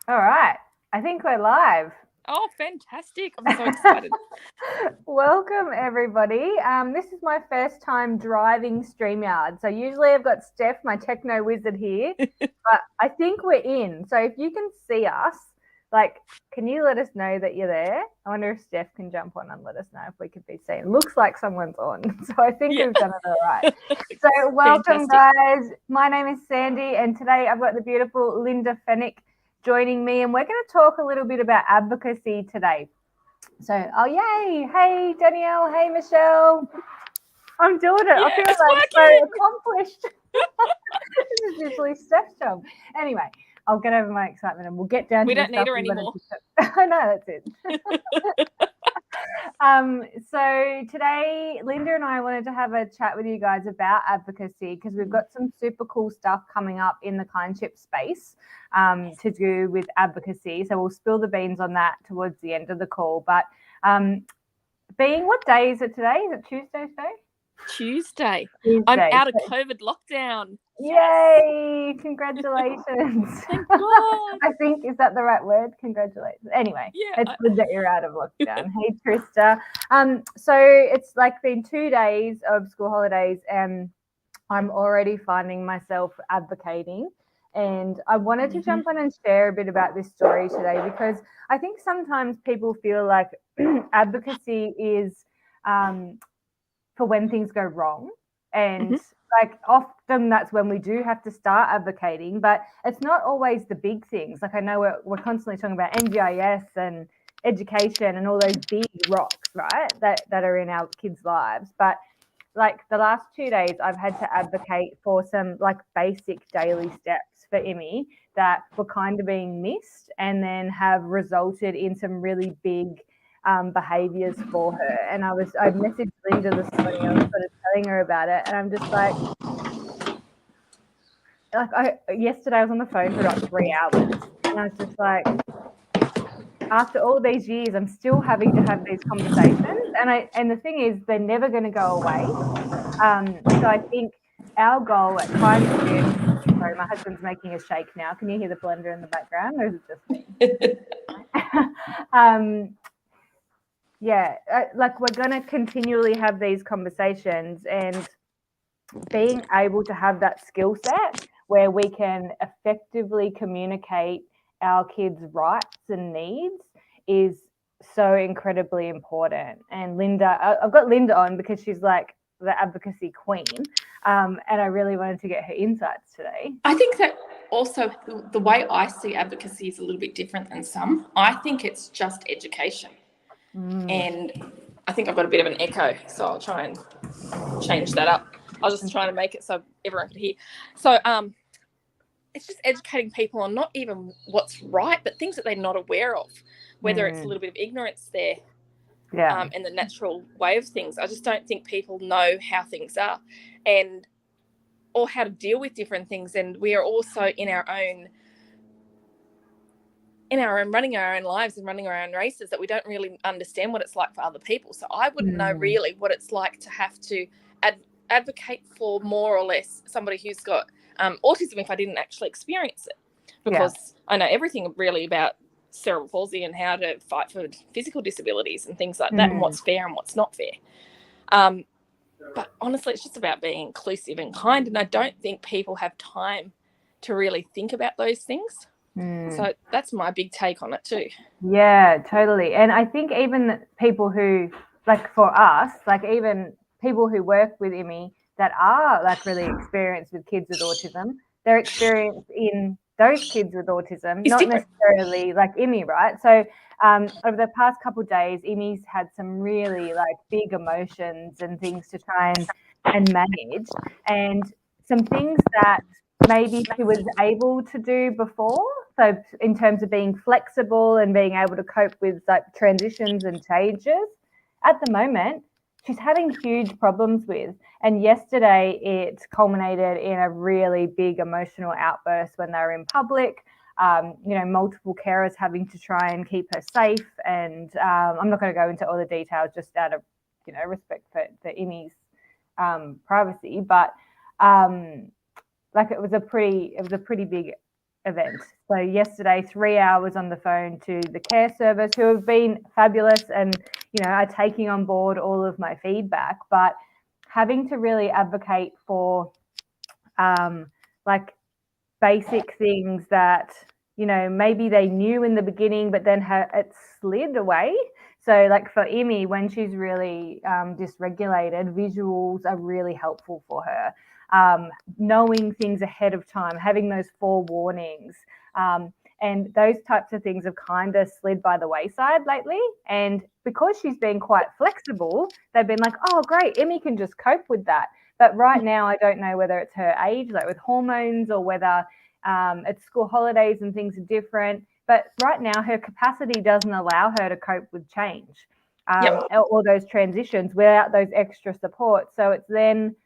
All right. I think we're live. Oh, fantastic. I'm so excited. Welcome, everybody. This is my first time driving StreamYard. So usually I've got Steph, my techno wizard here, but I think we're in. So if you can see us, can you let us know that you're there? I wonder if Steph can jump on and let us know if we could be seen. Looks like someone's on. So I think we've done it all right. So welcome, guys. My name is Sandy, and today I've got the beautiful Linda Fennick joining me, and we're going to talk a little bit about advocacy today. So, oh yay! Hey Danielle, hey Michelle. I'm doing it. I feel like so accomplished. This is usually Steph's job. Anyway, I'll get over my excitement and we'll get down to the stuff. We don't need her anymore. I know, that's it. So today, Linda and I wanted to have a chat with you guys about advocacy because we've got some super cool stuff coming up in the clientship space to do with advocacy. So we'll spill the beans on that towards the end of the call. But what day is it today? Is it Tuesday today? Tuesday. I'm out of COVID lockdown. Yay! Congratulations. Thank God. I think, is that the right word? Congratulations. Anyway, it's good that you're out of lockdown. Hey, Trista. So it's been 2 days of school holidays and I'm already finding myself advocating. And I wanted to jump on and share a bit about this story today because I think sometimes people feel like advocacy is for when things go wrong. And often that's when we do have to start advocating, but it's not always the big things. I know we're constantly talking about NDIS and education and all those big rocks, right, that are in our kids' lives. But the last 2 days, I've had to advocate for some basic daily steps for Emmy that were kind of being missed and then have resulted in some really big behaviors for her. And I messaged Linda this morning. I was sort of telling her about it, and I'm just yesterday I was on the phone for about 3 hours, and I was just like, after all these years, I'm still having to have these conversations, and the thing is, they're never going to go away. So I think our goal at Clientship. Sorry, my husband's making a shake now. Can you hear the blender in the background, or is it just me? We're going to continually have these conversations, and being able to have that skill set where we can effectively communicate our kids' rights and needs is so incredibly important. And Linda, I've got Linda on because she's like the advocacy queen, and I really wanted to get her insights today. I think that also the way I see advocacy is a little bit different than some. I think it's just education. And I think I've got a bit of an echo, so I'll try and change that up. I was just trying to make it so everyone could hear. So it's just educating people on not even what's right, but things that they're not aware of, whether it's a little bit of ignorance there and the natural way of things. I just don't think people know how things are or how to deal with different things. And we are also in our own running our own lives and running our own races that we don't really understand what it's like for other people. So I wouldn't know really what it's like to have to advocate for more or less somebody who's got autism if I didn't actually experience it, because I know everything really about cerebral palsy and how to fight for physical disabilities and things like that and what's fair and what's not fair. But honestly, it's just about being inclusive and kind, and I don't think people have time to really think about those things. So that's my big take on it too. Yeah, totally. And I think even people who, for us, even people who work with Emmy that are really experienced with kids with autism, they're experienced in those kids with autism, it's not different. Necessarily like Emmy, right? So over the past couple of days, Emmy's had some really big emotions and things to try and manage, and some things that maybe she was able to do before. So in terms of being flexible and being able to cope with transitions and changes, at the moment, she's having huge problems with. And yesterday it culminated in a really big emotional outburst when they were in public. Multiple carers having to try and keep her safe. And I'm not going to go into all the details just out of, respect for Emmy's privacy. But it was a pretty big event. So yesterday, 3 hours on the phone to the care service, who have been fabulous and, you know, are taking on board all of my feedback, but having to really advocate for like basic things that, you know, maybe they knew in the beginning, but then it slid away. So like for Emmy, when she's really dysregulated, visuals are really helpful for her. Knowing things ahead of time, having those forewarnings, and those types of things have kind of slid by the wayside lately. And because she's been quite flexible, they've been like, oh, great, Emmy can just cope with that. But right now, I don't know whether it's her age, like with hormones, or whether it's school holidays and things are different. But right now, her capacity doesn't allow her to cope with change or those transitions without those extra supports. So it's then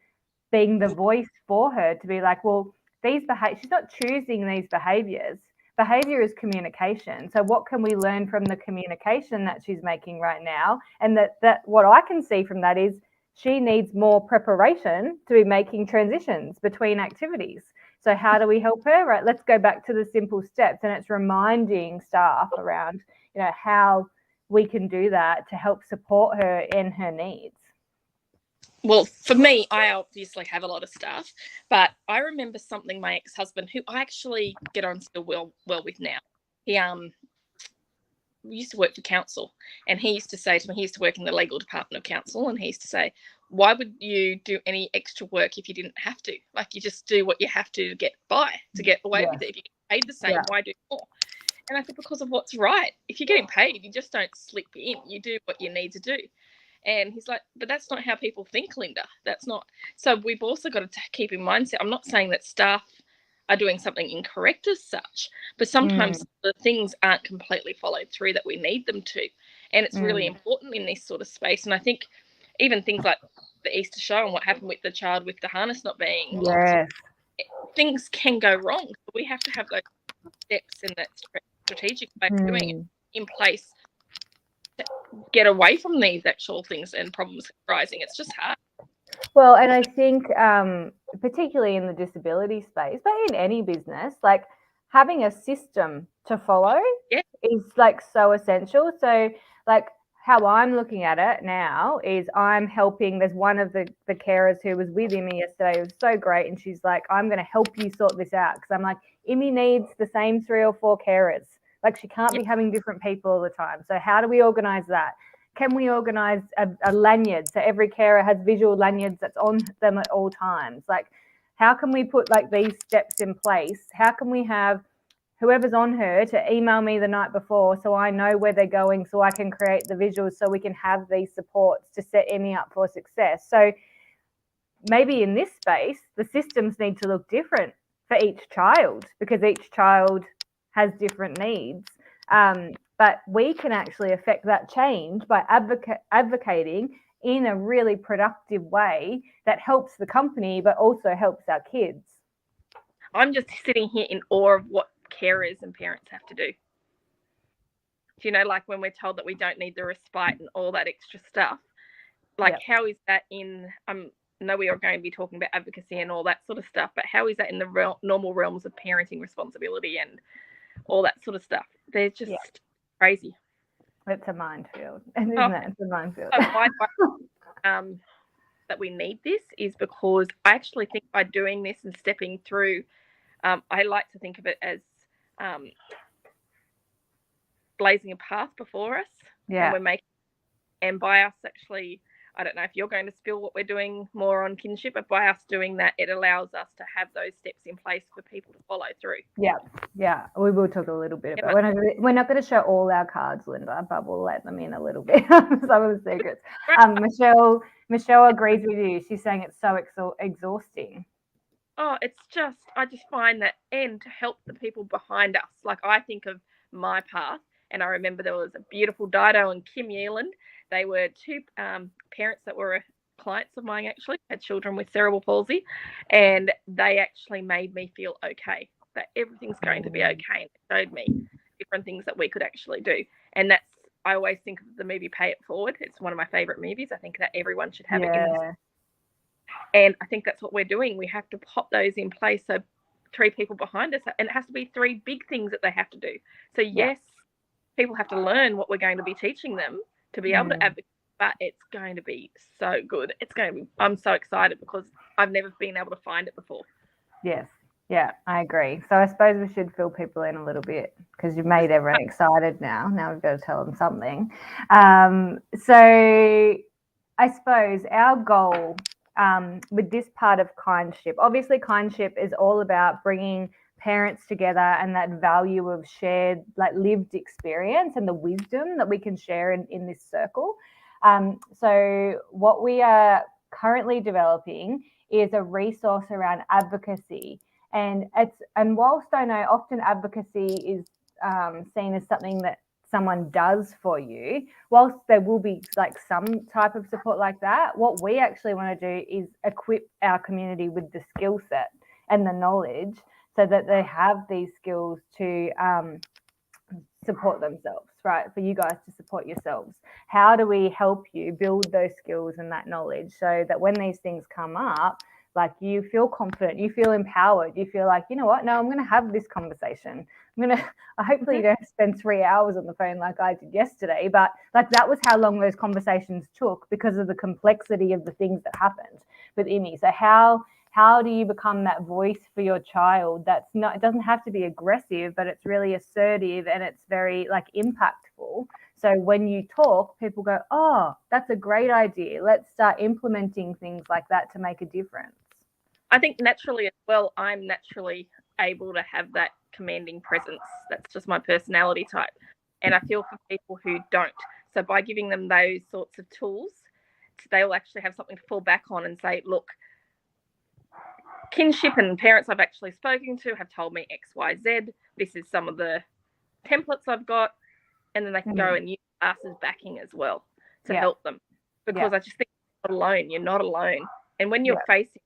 being the voice for her to be like, well, she's not choosing these behaviors. Behavior is communication. So what can we learn from the communication that she's making right now? And that what I can see from that is she needs more preparation to be making transitions between activities. So how do we help her? Right, let's go back to the simple steps, and it's reminding staff around, you know, how we can do that to help support her in her needs. Well, for me, I obviously have a lot of staff, but I remember something my ex-husband, who I actually get on still well with now, he used to work for council, and he used to say to me, he used to work in the legal department of council, and he used to say, why would you do any extra work if you didn't have to? Like, you just do what you have to get by, to get away with it. If you get paid the same, why do more? And I said, because of what's right. If you're getting paid, you just don't slip in. You do what you need to do. And he's like, but that's not how people think, Linda. That's not. So we've also got to keep in mind, I'm not saying that staff are doing something incorrect as such, but sometimes the things aren't completely followed through that we need them to. And it's really important in this sort of space. And I think even things like the Easter show and what happened with the child with the harness not being locked, things can go wrong. We have to have those steps and that strategic way of doing it in place to get away from these actual things and problems rising. It's just hard. Well, and I think particularly in the disability space, but in any business, like having a system to follow is like so essential. So like how I'm looking at it now is I'm helping. There's one of the carers who was with Emmy yesterday. It was so great. And she's like, I'm going to help you sort this out. Because I'm like, Emmy needs the same 3 or 4 carers. Like she can't be having different people all the time. So how do we organize that? Can we organize a lanyard so every carer has visual lanyards that's on them at all times? Like, how can we put like these steps in place? How can we have whoever's on her to email me the night before so I know where they're going, so I can create the visuals so we can have these supports to set Emmy up for success? So maybe in this space, the systems need to look different for each child because each child has different needs. But we can actually affect that change by advocating in a really productive way that helps the company, but also helps our kids. I'm just sitting here in awe of what carers and parents have to do. You know, like when we're told that we don't need the respite and all that extra stuff, like how is that in, I know we are going to be talking about advocacy and all that sort of stuff, but how is that in the normal realms of parenting responsibility and all that sort of stuff? They're just crazy. It's a minefield, isn't it? It's a minefield. That we need this is because I actually think by doing this and stepping through, I like to think of it as blazing a path before us. And we're making, and by us actually, I don't know if you're going to spill what we're doing more on kinship, but by us doing that, it allows us to have those steps in place for people to follow through. Yeah, we will talk a little bit about it. We're not going to show all our cards, Linda, but we'll let them in a little bit, some of the secrets. Michelle agrees with you. She's saying it's so exhausting. Oh, I just find that, and to help the people behind us. Like I think of my path, and I remember there was a beautiful Dido and Kim Yealand. They were 2 parents that were clients of mine, actually, had children with cerebral palsy, and they actually made me feel okay, that everything's going to be okay, and it showed me different things that we could actually do. And I always think of the movie Pay It Forward. It's one of my favourite movies. I think that everyone should have it in. And I think that's what we're doing. We have to pop those in place so three people behind us, and it has to be three big things that they have to do. So yes, people have to learn what we're going to be teaching them to be able to advocate, but it's going to be so good. It's going to be, I'm so excited because I've never been able to find it before. Yes. Yeah, I agree. So I suppose we should fill people in a little bit because you've made everyone excited now. Now we've got to tell them something. So I suppose our goal with this part of kindship, obviously kindship is all about bringing parents together and that value of shared, like lived experience and the wisdom that we can share in this circle. So what we are currently developing is a resource around advocacy. And whilst I know often advocacy is seen as something that someone does for you, whilst there will be like some type of support like that, what we actually want to do is equip our community with the skill set and the knowledge so that they have these skills to support themselves, right? For you guys to support yourselves. How do we help you build those skills and that knowledge so that when these things come up, like you feel confident, you feel empowered, you feel like, you know what, no, I'm going to have this conversation. Hopefully you don't spend 3 hours on the phone like I did yesterday, but like that was how long those conversations took because of the complexity of the things that happened with Imi. So how do you become that voice for your child that's not, it doesn't have to be aggressive, but it's really assertive and it's very like impactful. So when you talk, people go, oh, that's a great idea. Let's start implementing things like that to make a difference. I think naturally as well, I'm naturally able to have that commanding presence. That's just my personality type. And I feel for people who don't. So by giving them those sorts of tools, they will actually have something to fall back on and say, look, kinship and parents I've actually spoken to have told me X, Y, Z. This is some of the templates I've got. And then they can go and use us as backing as well to help them. Because I just think you're not alone. You're not alone. And when you're facing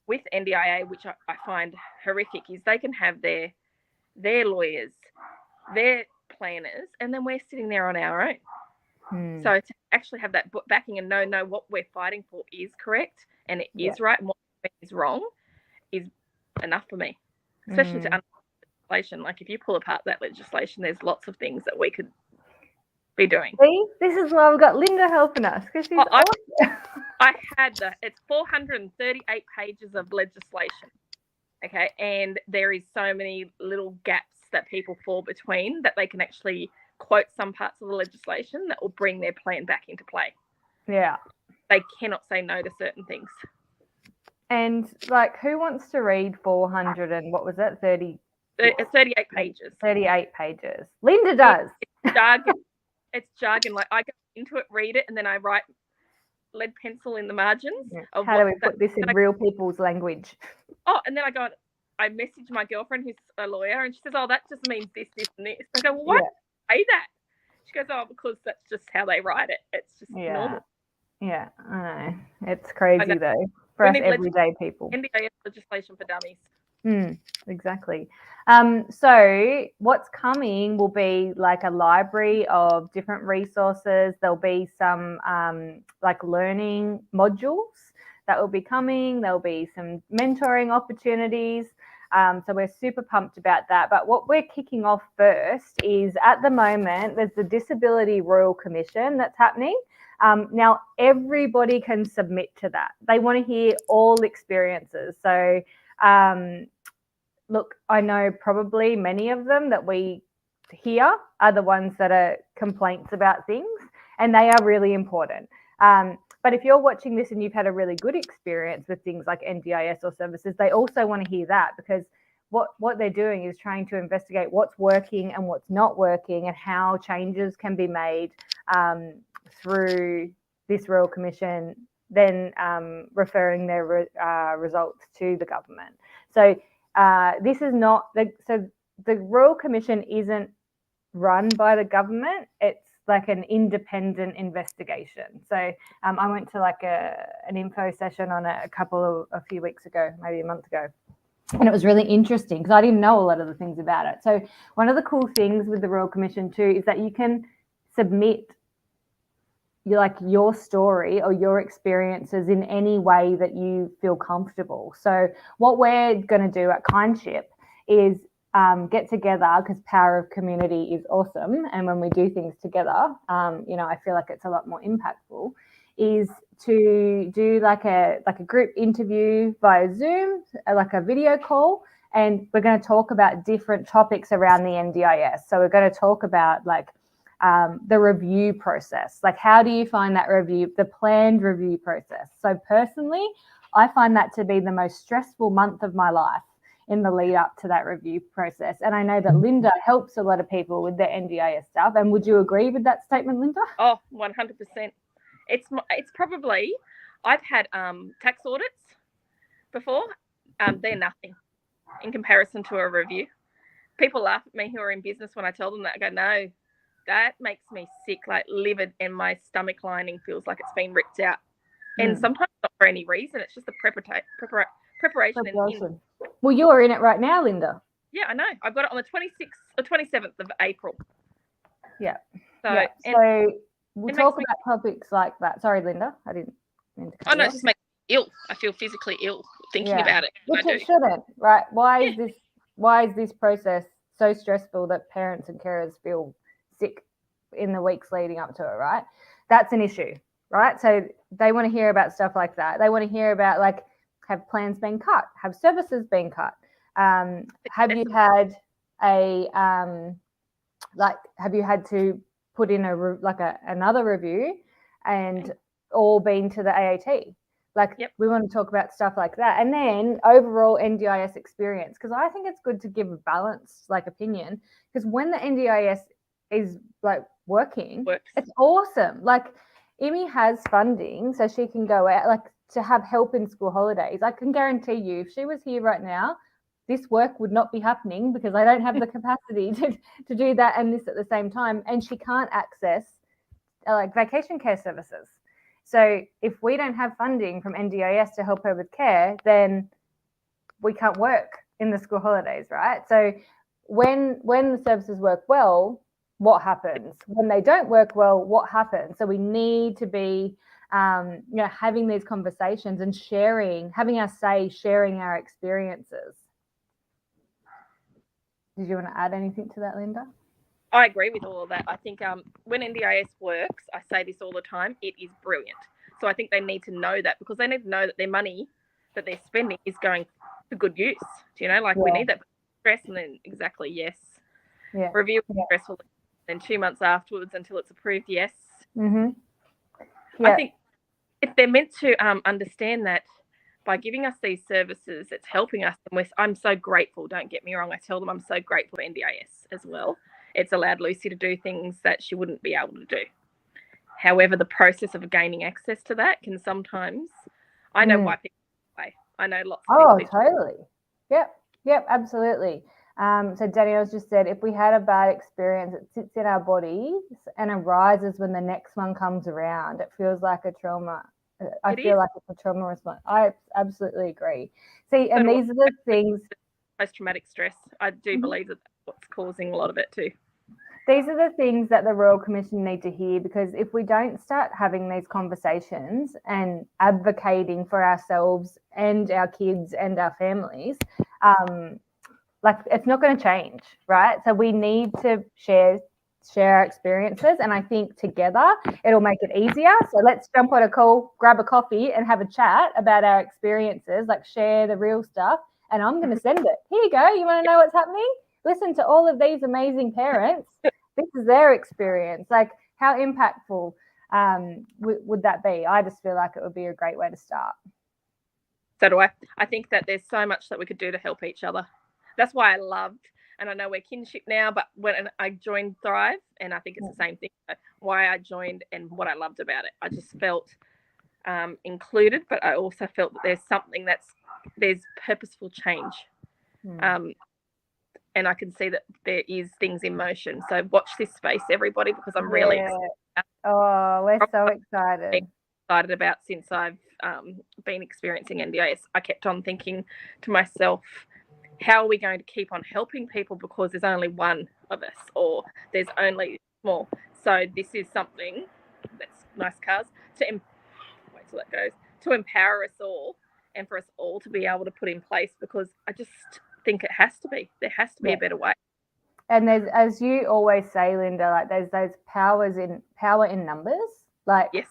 with NDIA, which I find horrific, is they can have their lawyers, their planners, and then we're sitting there on our own. So to actually have that backing and know what we're fighting for is correct and it is right and what is wrong is enough for me, especially to understand legislation. Like if you pull apart that legislation, there's lots of things that we could be doing. See, this is why we've got Linda helping us because she's awesome. I had it's 438 pages of legislation. Okay, and there is so many little gaps that people fall between that they can actually quote some parts of the legislation that will bring their plan back into play. Yeah. They cannot say no to certain things. And like, who wants to read 400 and what was that, 30? 38 pages. 38 pages. Linda does. It's jargon. It's jargon. Like I go into it, read it, and then I write lead pencil in the margins. Yeah. How do we put this in real people's language? Oh, and then I message my girlfriend who's a lawyer, and she says, "Oh, that just means this, this, and this." I go, "Well, why do you say that?" She goes, "Oh, because that's just how they write it. It's just normal." Yeah, I know. It's crazy though for us everyday people. NDIS legislation for dummies. Exactly. So what's coming will be like a library of different resources. There'll be some like learning modules that will be coming. There'll be some mentoring opportunities. So we're super pumped about that. But what we're kicking off first is at the moment, there's the Disability Royal Commission that's happening. Now, everybody can submit to that. They want to hear all experiences. So look, I know probably many of them that we hear are the ones that are complaints about things, and they are really important. But if you're watching this and you've had a really good experience with things like NDIS or services, they also want to hear that because what they're doing is trying to investigate what's working and what's not working and how changes can be made through this Royal Commission, then referring their results to the government. So this is not the Royal Commission isn't run by the government. It's like an independent investigation. So I went to like an info session on a few weeks ago, maybe a month ago. And it was really interesting because I didn't know a lot of the things about it. So one of the cool things with the Royal Commission too is that you can submit like your story or your experiences in any way that you feel comfortable. So what we're going to do at Kindship is get together, because power of community is awesome, and when we do things together, I feel like it's a lot more impactful, is to do like a group interview via Zoom, like a video call, and we're going to talk about different topics around the NDIS. So we're going to talk about like the review process. Like, how do you find that review, the planned review process? So personally, I find that to be the most stressful month of my life in the lead up to that review process. And I know that Linda helps a lot of people with their NDIS stuff. And would you agree with that statement, Linda? Oh, 100%. It's probably, I've had tax audits before. They're nothing in comparison to a review. People laugh at me who are in business when I tell them that. I go, no, that makes me sick, like livid, and my stomach lining feels like it's been ripped out. And sometimes not for any reason. It's just the preparation. Well, you're in it right now, Linda. Yeah, I know. I've got it on the 26th or 27th of April. Yeah. So we'll talk about topics like that. Sorry, Linda. I didn't mean to cut you off. It just makes me ill. I feel physically ill thinking about it. Which it shouldn't, right? Why is this process so stressful that parents and carers feel sick in the weeks leading up to it, right? That's an issue, right? So they want to hear about stuff like that. They want to hear about, like, have plans been cut? Have services been cut? Have you had have you had to put in another review and all been to the AAT? We want to talk about stuff like that. And then overall NDIS experience, because I think it's good to give a balanced opinion, because when the NDIS is working, it's awesome. Imi has funding so she can go out to have help in school holidays. I can guarantee you, if she was here right now, this work would not be happening, because I don't have the capacity to do that and this at the same time. And she can't access vacation care services. So if we don't have funding from NDIS to help her with care, then we can't work in the school holidays, right? So when the services work well, what happens? When they don't work well, what happens? So we need to be having these conversations and having our say, sharing our experiences. Did you want to add anything to that, Linda? I agree with all of that. I think when NDIS works, I say this all the time, it is brilliant. So I think they need to know that, because they need to know that their money that they're spending is going to good use. Do you know, we need that stress, and then review is stressful, and 2 months afterwards until it's approved. Yes. Mm-hmm. Yeah. I think if they're meant to understand that by giving us these services, it's helping us. And I'm so grateful. Don't get me wrong. I tell them I'm so grateful for NDIS as well. It's allowed Lucy to do things that she wouldn't be able to do. However, the process of gaining access to that can sometimes, I know why people play. I know lots of people. Oh, totally. Yep, absolutely. So Danielle's just said, if we had a bad experience, it sits in our bodies and arises when the next one comes around. It feels like a trauma. I feel like it's a trauma response. I absolutely agree. See, and these are the things. Post-traumatic stress. I do believe that that's what's causing a lot of it too. These are the things that the Royal Commission need to hear, because if we don't start having these conversations and advocating for ourselves and our kids and our families, it's not going to change, right? So we need to share our experiences, and I think together it'll make it easier. So let's jump on a call, grab a coffee, and have a chat about our experiences, share the real stuff, and I'm going to send it. Here you go. You want to know what's happening? Listen to all of these amazing parents. This is their experience. How impactful would that be? I just feel like it would be a great way to start. So do I. I think that there's so much that we could do to help each other. That's why I loved, and I know we're kinship now, but when I joined Thrive, and I think it's the same thing, why I joined and what I loved about it. I just felt included, but I also felt that there's something there's purposeful change. And I can see that there is things in motion. So watch this space, everybody, because I'm really excited. Oh, we're so excited. Excited about since I've been experiencing NDIS. I kept on thinking to myself, how are we going to keep on helping people, because there's only one of us, or there's only small. So this is something that's nice cars, wait till that goes, to empower us all and for us all to be able to put in place, because I just think there has to be a better way. And there's, as you always say, Linda, like there's those power in numbers. Like, yes,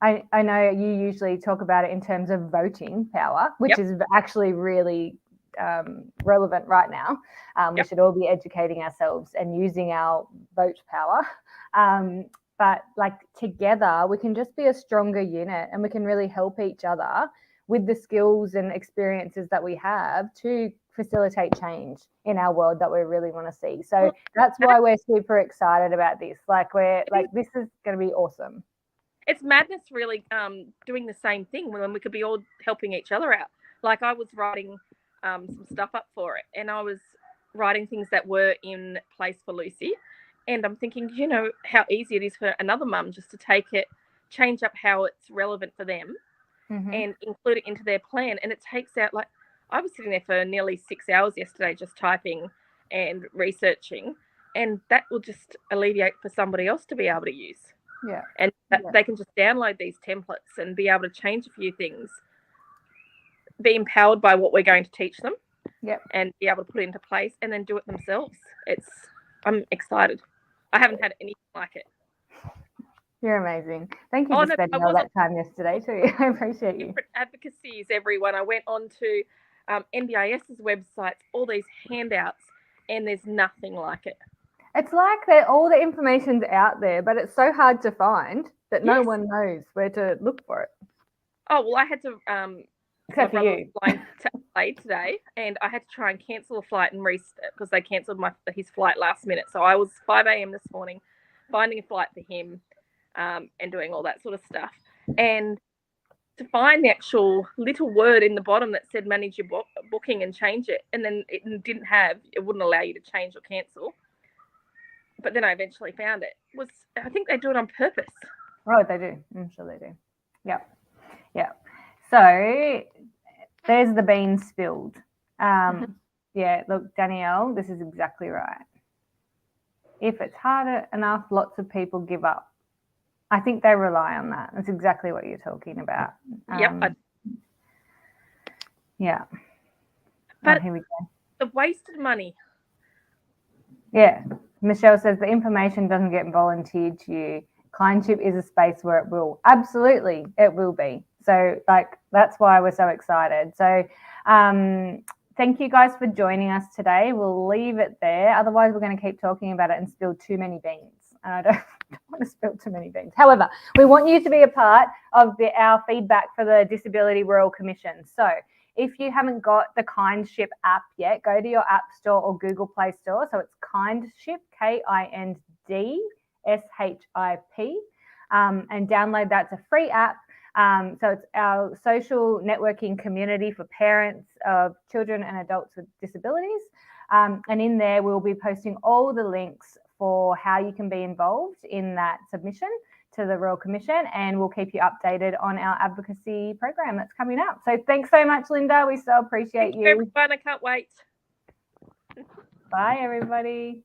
I know you usually talk about it in terms of voting power, which is actually really relevant right now. We should all be educating ourselves and using our vote power. But like together, we can just be a stronger unit, and we can really help each other with the skills and experiences that we have to facilitate change in our world that we really want to see. So that's why we're super excited about this. Like this is going to be awesome. It's madness, really, doing the same thing when we could be all helping each other out. Like I was writing some stuff up for it, and I was writing things that were in place for Lucy. And I'm thinking, you know, how easy it is for another mum just to take it, change up how it's relevant for them, and include it into their plan. And it takes out, like, I was sitting there for nearly 6 hours yesterday just typing and researching, and that will just alleviate for somebody else to be able to use. Yeah. And they can just download these templates and be able to change a few things, be empowered by what we're going to teach them, and be able to put it into place and then do it themselves. I'm excited. I haven't had anything like it. You're amazing. Thank you for spending all that time yesterday too. I appreciate you. Different advocacies, everyone. I went on to NDIS's websites, all these handouts, and there's nothing like it. It's like that all the information's out there, but it's so hard to find that no one knows where to look for it. Oh, well, I had to... Except for you. Flying to Adelaide today, and I had to try and cancel a flight and restart because they cancelled his flight last minute. So I was 5 a.m. this morning finding a flight for him and doing all that sort of stuff. And to find the actual little word in the bottom that said manage your booking and change it, and then it wouldn't allow you to change or cancel. But then I eventually found it. I think they do it on purpose. Oh, they do. I'm sure they do. Yeah. So there's the beans spilled. Yeah, look, Danielle, this is exactly right. If it's hard enough, lots of people give up. I think they rely on that. That's exactly what you're talking about. Yeah. But here we go. The wasted money. Yeah. Michelle says the information doesn't get volunteered to you. Kindship is a space where it will. Absolutely, it will be. So, that's why we're so excited. So, thank you guys for joining us today. We'll leave it there. Otherwise, we're going to keep talking about it and spill too many beans. And I don't want to spill too many beans. However, we want you to be a part of our feedback for the Disability Royal Commission. So, if you haven't got the Kindship app yet, go to your App Store or Google Play Store. So, it's Kindship, KINDSHIP, and download that. It's a free app. So it's our social networking community for parents of children and adults with disabilities. And in there, we'll be posting all the links for how you can be involved in that submission to the Royal Commission, and we'll keep you updated on our advocacy program that's coming up. So thanks so much, Linda. We so appreciate you. Everyone, I can't wait. Bye, everybody.